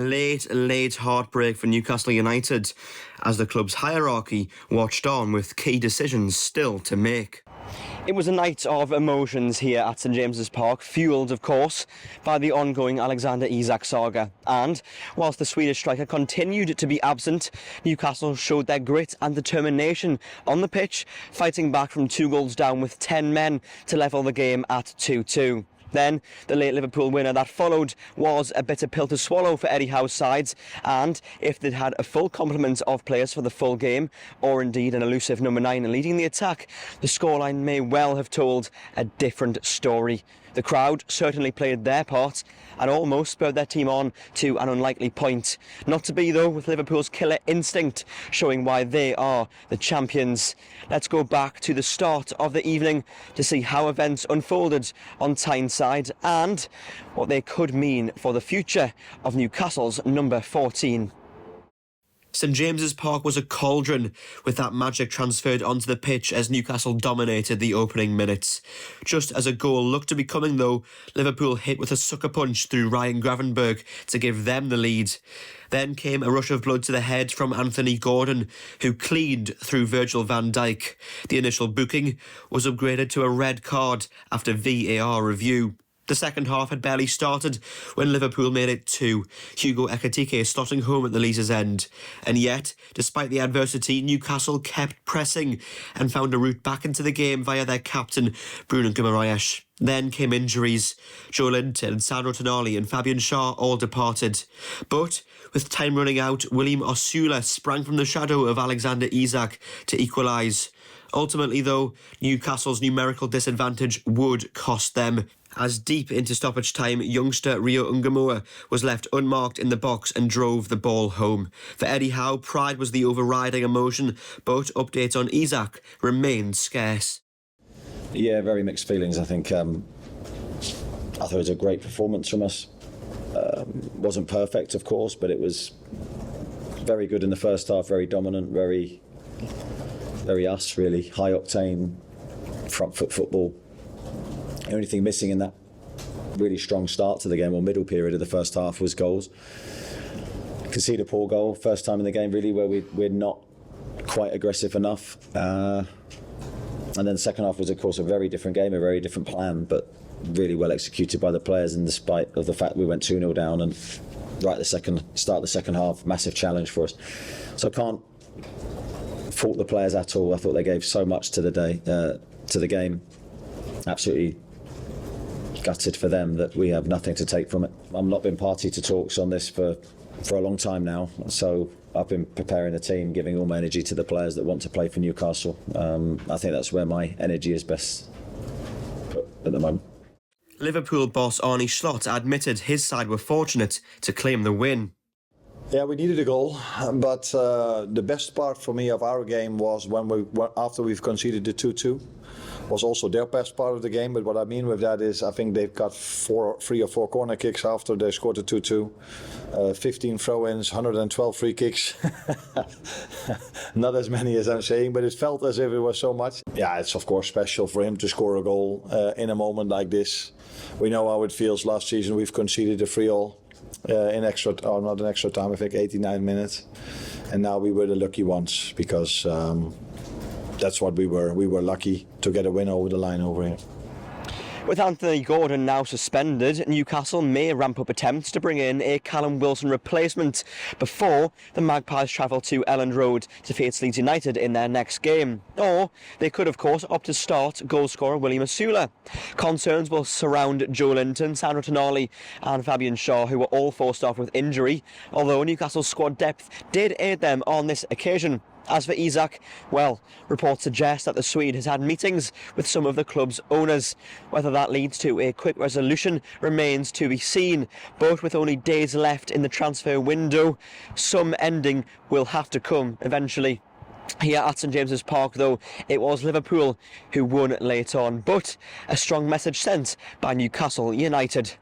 Late heartbreak for Newcastle United as the club's hierarchy watched on with key decisions still to make. It was a night of emotions here at St James's Park, fuelled, of course, by the ongoing Alexander Isak saga. And whilst the Swedish striker continued to be absent, Newcastle showed their grit and determination on the pitch, fighting back from 2 goals down with 10 men to level the game at 2-2. Then, the late Liverpool winner that followed was a bitter pill to swallow for Eddie Howe's sides, and if they'd had a full complement of players for the full game, or indeed an elusive number 9 leading the attack, the scoreline may well have told a different story. The crowd certainly played their part and almost spurred their team on to an unlikely point. Not to be, though, with Liverpool's killer instinct showing why they are the champions. Let's go back to the start of the evening to see how events unfolded on Tyneside and what they could mean for the future of Newcastle's number 14. St James's Park was a cauldron, with that magic transferred onto the pitch as Newcastle dominated the opening minutes. Just as a goal looked to be coming, though, Liverpool hit with a sucker punch through Ryan Gravenberch to give them the lead. Then came a rush of blood to the head from Anthony Gordon, who cleaned through Virgil van Dijk. The initial booking was upgraded to a red card after VAR review. The second half had barely started when Liverpool made it 2, Hugo Ekitike slotting home at the Leazes' end. And yet, despite the adversity, Newcastle kept pressing and found a route back into the game via their captain, Bruno Guimaraes. Then came injuries. Joe Linton, Sandro Tonali and Fabian Schär all departed. But with time running out, William Osula sprang from the shadow of Alexander Isak to equalise. Ultimately, though, Newcastle's numerical disadvantage would cost them, as deep into stoppage time, youngster Rio Ungamoa was left unmarked in the box and drove the ball home. For Eddie Howe, pride was the overriding emotion, but updates on Isak remained scarce. Yeah, very mixed feelings. I think I thought it was a great performance from us. Wasn't perfect, of course, but it was very good in the first half, very dominant, very us, really. High octane, front foot football. The only thing missing in that really strong start to the game, or middle period of the first half, was goals. Conceded a poor goal, first time in the game really where we're not quite aggressive enough. And then the second half was, of course, a very different game, a very different plan, but really well executed by the players, and despite of the fact we went 2-0 down and start of the second half, massive challenge for us. So I can't fault the players at all. I thought they gave so much to the game. Absolutely gutted for them that we have nothing to take from it. I've not been party to talks on this for a long time now, so I've been preparing the team, giving all my energy to the players that want to play for Newcastle. I think that's where my energy is best put at the moment. Liverpool boss Arne Slot admitted his side were fortunate to claim the win. Yeah, we needed a goal, but the best part for me of our game was after we've conceded the 2-2. Was also their best part of the game, but what I mean with that is I think they've got 3 or 4 corner kicks after they scored the 2-2, 15 throw-ins, 112 free kicks. Not as many as I'm saying, but it felt as if it was so much. Yeah, it's of course special for him to score a goal in a moment like this. We know how it feels. Last season we've conceded a 3-3 in extra, or not in extra time, I think 89 minutes, and now we were the lucky ones because that's what we were. We were lucky to get a win over the line over here. With Anthony Gordon now suspended, Newcastle may ramp up attempts to bring in a Callum Wilson replacement before the Magpies travel to Elland Road to face Leeds United in their next game. Or they could, of course, opt to start goalscorer William Osula. Concerns will surround Joe Linton, Sandro Tonali and Fabian Schär, who were all forced off with injury, although Newcastle's squad depth did aid them on this occasion. As for Isak, well, reports suggest that the Swede has had meetings with some of the club's owners. Whether that leads to a quick resolution remains to be seen, but with only days left in the transfer window, some ending will have to come eventually. Here at St James's Park, though, it was Liverpool who won late on, but a strong message sent by Newcastle United.